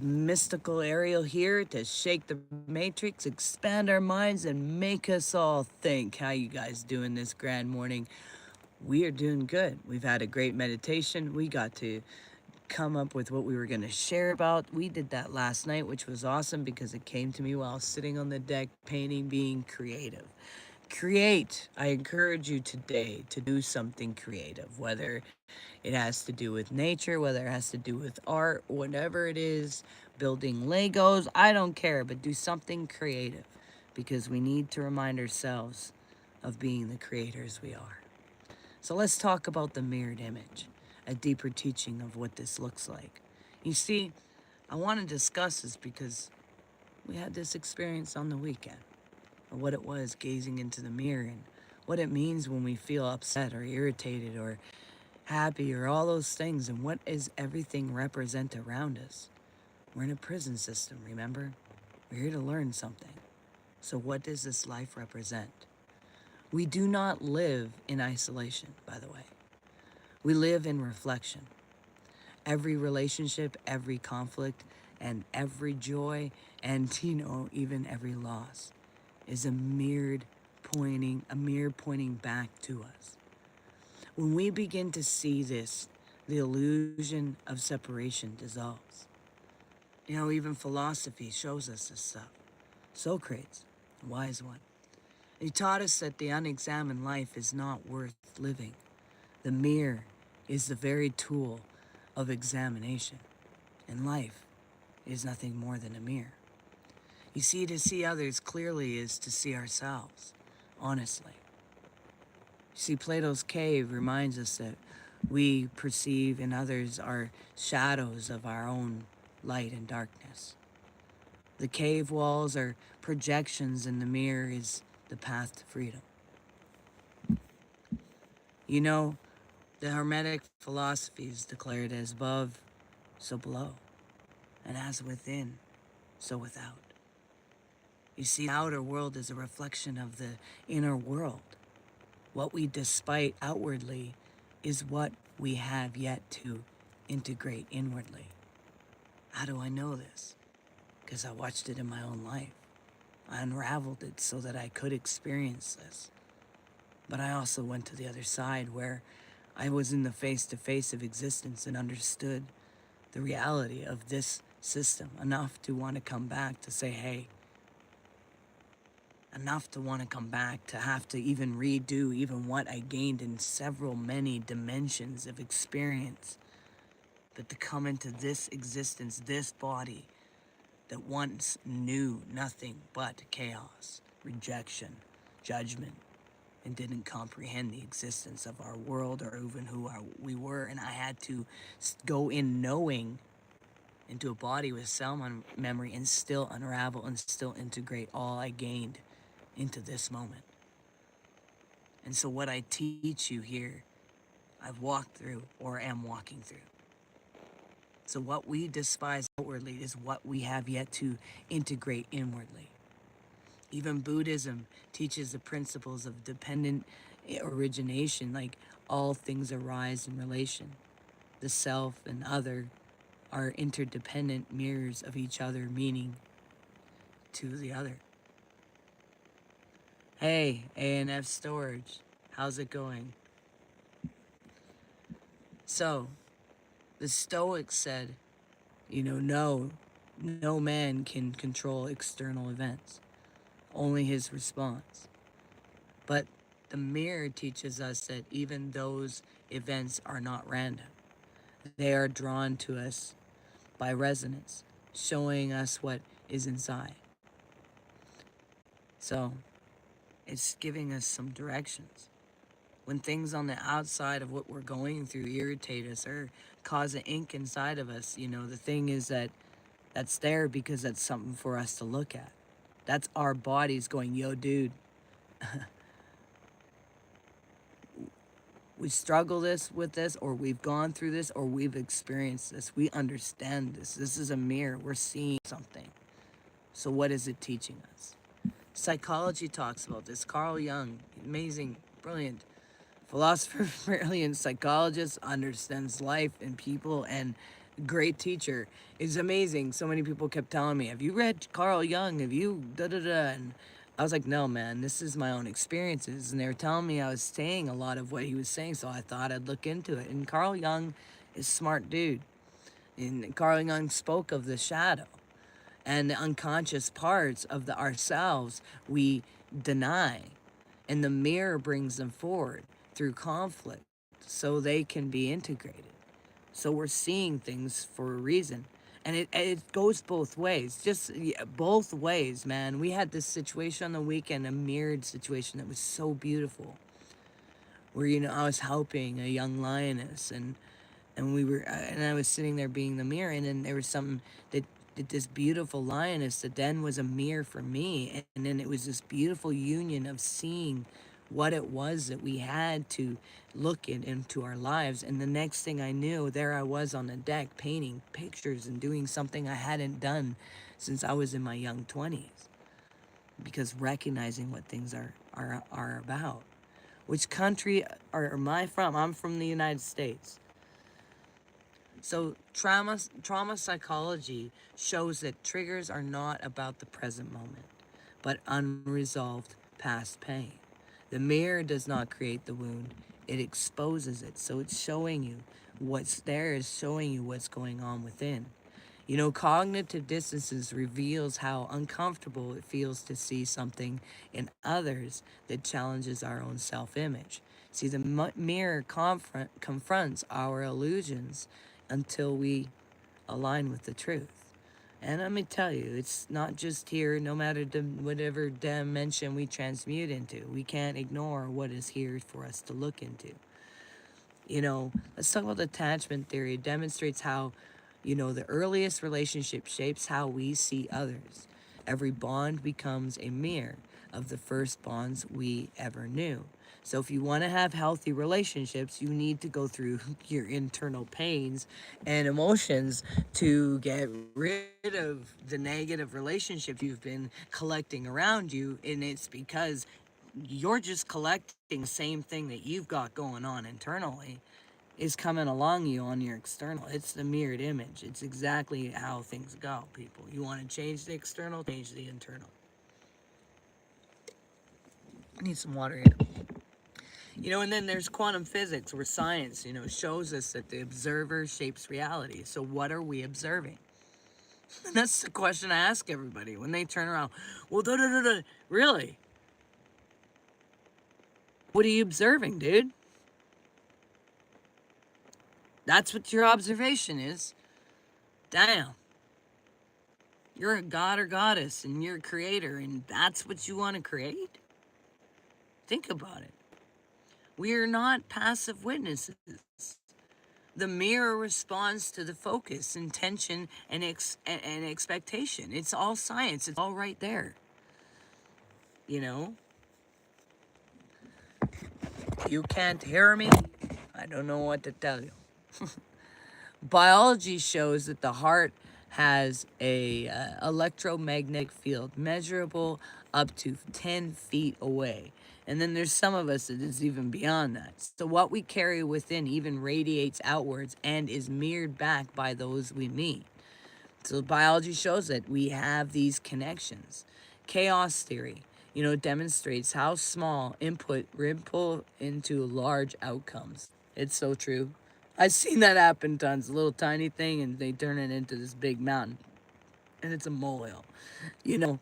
Mystical Ariel here to shake the matrix, expand our minds, and make us all think. How you guys doing this grand morning? We are doing good. We've had a great meditation. We got to come up with what we were going to share about. We did that last night, which was awesome because it came to me while sitting on the deck painting, being creative. Create. I encourage you today to do something creative, whether it has to do with nature, whether it has to do with art, whatever it is, building Legos, I don't care, but do something creative because we need to remind ourselves of being the creators we are. So let's talk about the mirrored image, a deeper teaching of what this looks like. You see, I want to discuss this because we had this experience on the weekend of what it was gazing into the mirror and what it means when we feel upset or irritated or happy or all those things, and what is everything represent around us. We're in a prison system, remember? We're here to learn something. So what does this life represent? We do not live in isolation, by the way. We live in reflection. Every relationship, every conflict, and every joy, and even every loss is a mirror pointing back to us. When we begin to see this, the illusion of separation dissolves. Even philosophy shows us this stuff. Socrates, a wise one, he taught us that the unexamined life is not worth living. The mirror is the very tool of examination, and life is nothing more than a mirror. You see, to see others clearly is to see ourselves, honestly. You see, Plato's cave reminds us that we perceive in others are shadows of our own light and darkness. The cave walls are projections, and the mirror is the path to freedom. You know, the Hermetic philosophies declare it as above, so below, and as within, so without. You see, the outer world is a reflection of the inner world. What we despite outwardly is what we have yet to integrate inwardly. How do I know this? Because I watched it in my own life. I unraveled it so that I could experience this. But I also went to the other side where I was in the face-to-face of existence and understood the reality of this system enough to want to come back to say, hey, enough to want to come back, to have to even redo even what I gained in many dimensions of experience. But to come into this existence, this body that once knew nothing but chaos, rejection, judgment, and didn't comprehend the existence of our world or even we were. And I had to go in knowing into a body with cell memory and still unravel and still integrate all I gained into this moment. And so what I teach you here, I've walked through or am walking through. So what we despise outwardly is what we have yet to integrate inwardly. Even Buddhism teaches the principles of dependent origination, like all things arise in relation. The self and other are interdependent mirrors of each other, meaning to the other. Hey, A&F Storage, how's it going? So, the Stoics said, no man can control external events, only his response. But the mirror teaches us that even those events are not random. They are drawn to us by resonance, showing us what is inside. So, it's giving us some directions. When things on the outside of what we're going through irritate us or cause an ink inside of us, the thing is that that's there because that's something for us to look at. That's our bodies going, yo, dude, we struggle with this, or we've gone through this, or we've experienced this. We understand this. This is a mirror. We're seeing something. So what is it teaching us? Psychology talks about this. Carl Jung, amazing, brilliant philosopher, brilliant psychologist, understands life and people and Great teacher. It's amazing. So many people kept telling me, "Have you read Carl Jung? Have you da da da?" And I was like, "No, man. This is my own experiences." And they were telling me I was saying a lot of what he was saying, so I thought I'd look into it. And Carl Jung is a smart dude. And Carl Jung spoke of the shadow and the unconscious parts of the ourselves we deny, and the mirror brings them forward through conflict so they can be integrated. So we're seeing things for a reason. And it goes both ways, just yeah, both ways, man. We had this situation on the weekend, a mirrored situation that was so beautiful, where I was helping a young lioness, and we were and I was sitting there being the mirror, and then there was something that this beautiful lioness that then was a mirror for me, and then it was this beautiful union of seeing what it was that we had to look into our lives. And the next thing I knew, there I was on the deck painting pictures and doing something I hadn't done since I was in my young 20s, because recognizing what things are about. Which country am I from? I'm from the United States. So trauma psychology shows that triggers are not about the present moment, but unresolved past pain. The mirror does not create the wound, it exposes it. So it's showing you what's there, is showing you what's going on within. Cognitive dissonance reveals how uncomfortable it feels to see something in others that challenges our own self-image. See, the mirror confronts our illusions until we align with the truth. And let me tell you, it's not just here, no matter whatever dimension we transmute into. We can't ignore what is here for us to look into. Let's talk about attachment theory. It demonstrates how, the earliest relationship shapes how we see others. Every bond becomes a mirror of the first bonds we ever knew. So if you want to have healthy relationships, you need to go through your internal pains and emotions to get rid of the negative relationships you've been collecting around you. And it's because you're just collecting the same thing that you've got going on internally is coming along you on your external. It's the mirrored image. It's exactly how things go, people. You want to change the external, change the internal. I need some water here. And then there's quantum physics, where science, shows us that the observer shapes reality. So what are we observing? And that's the question I ask everybody when they turn around. Well, really? What are you observing, dude? That's what your observation is. Damn. You're a god or goddess, and you're a creator, and that's what you want to create? Think about it. We are not passive witnesses. The mirror responds to the focus, intention, and expectation. It's all science. It's all right there. You know? You can't hear me? I don't know what to tell you. Biology shows that the heart has a electromagnetic field measurable up to 10 feet away. And then there's some of us that is even beyond that. So what we carry within even radiates outwards and is mirrored back by those we meet. So biology shows that we have these connections. Chaos theory, demonstrates how small input ripple into large outcomes. It's so true. I've seen that happen tons. A little tiny thing, and they turn it into this big mountain, and it's a molehill, you know.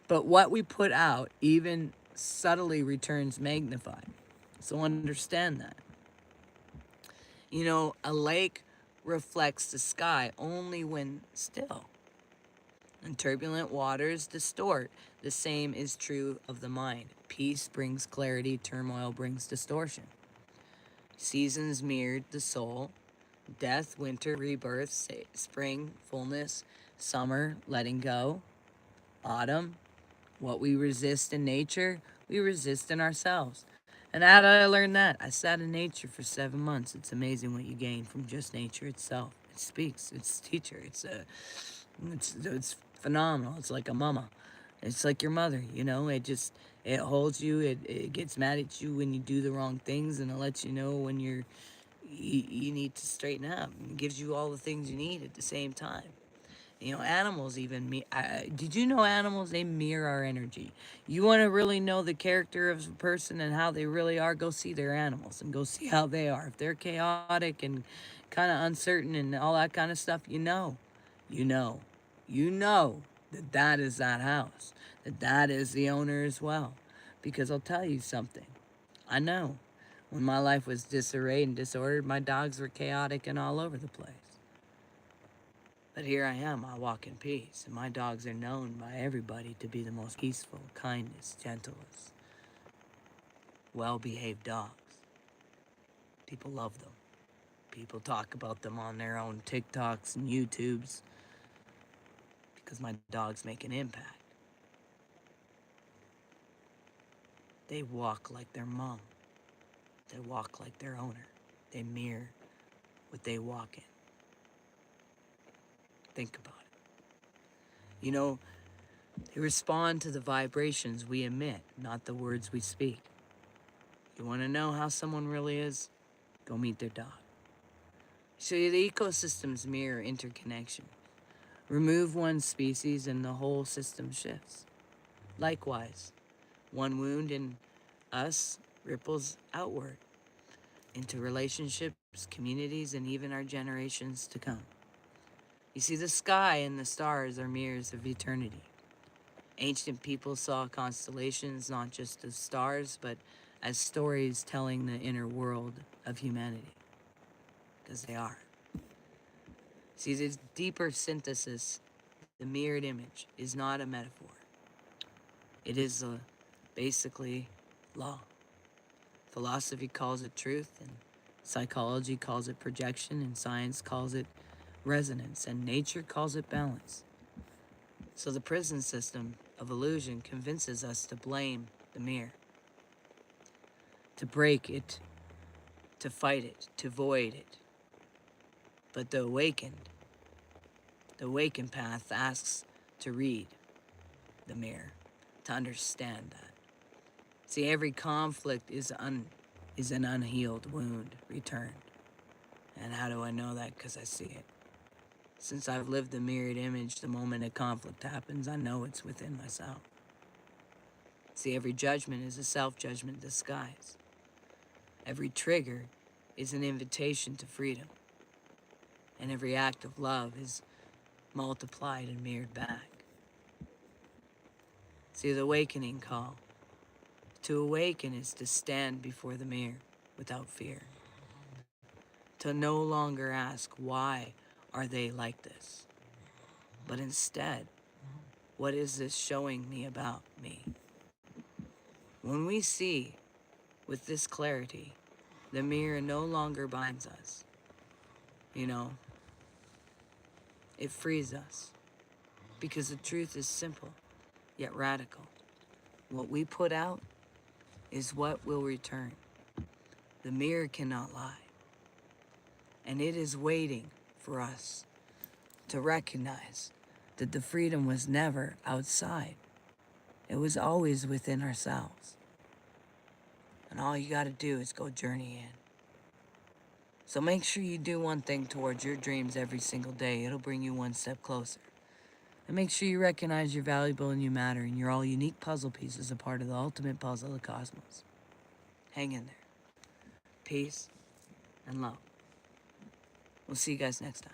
But what we put out, even subtly, returns magnified. So understand that. A lake reflects the sky only when still, and turbulent waters distort. The same is true of the mind. Peace brings clarity, turmoil brings distortion. Seasons mirrored the soul. Death, winter, rebirth, spring, fullness, summer, letting go, autumn. What we resist in nature, we resist in ourselves. And how did I learn that? I sat in nature for 7 months. It's amazing what you gain from just nature itself. It speaks. It's a teacher. It's phenomenal. It's like a mama. It's like your mother. It holds you. It gets mad at you when you do the wrong things, and it lets you know when you're you need to straighten up. It gives you all the things you need at the same time. You know, animals even, did you know animals, they mirror our energy? You want to really know the character of a person and how they really are, go see their animals and go see how they are. If they're chaotic and kind of uncertain and all that kind of stuff, you know, you know that that is that house, that that is the owner as well. Because I'll tell you something, I know. When my life was disarrayed and disordered, my dogs were chaotic and all over the place. But here I am, I walk in peace, and my dogs are known by everybody to be the most peaceful, kindest, gentlest, well-behaved dogs. People love them. People talk about them on their own TikToks and YouTubes because my dogs make an impact. They walk like their mom. They walk like their owner. They mirror what they walk in. Think about it. You know, they respond to the vibrations we emit, not the words we speak. You want to know how someone really is? Go meet their dog. So the ecosystems mirror interconnection. Remove one species and the whole system shifts. Likewise, one wound in us ripples outward into relationships, communities, and even our generations to come. You see, the sky and the stars are mirrors of eternity. Ancient people saw constellations not just as stars, but as stories telling the inner world of humanity, because they are. See, the deeper synthesis, the mirrored image, is not a metaphor. It is basically law. Philosophy calls it truth, and psychology calls it projection, and science calls it resonance, and nature calls it balance. So the prison system of illusion convinces us to blame the mirror, to break it, to fight it, to void it. But the awakened path asks to read the mirror, to understand that. See, every conflict is an unhealed wound returned. And how do I know that? Because I see it. Since I've lived the mirrored image, the moment a conflict happens, I know it's within myself. See, every judgment is a self-judgment disguise. Every trigger is an invitation to freedom. And every act of love is multiplied and mirrored back. See, the awakening call. To awaken is to stand before the mirror without fear. To no longer ask, why are they like this? But instead, what is this showing me about me? When we see with this clarity, the mirror no longer binds us. You know, it frees us. Because the truth is simple, yet radical. What we put out is what will return. The mirror cannot lie. And it is waiting for us to recognize that the freedom was never outside. It was always within ourselves. And all you gotta do is go journey in. So make sure you do one thing towards your dreams every single day. It'll bring you one step closer. And make sure you recognize you're valuable and you matter, and you're all unique puzzle pieces, a part of the ultimate puzzle of the cosmos. Hang in there. Peace and love. We'll see you guys next time.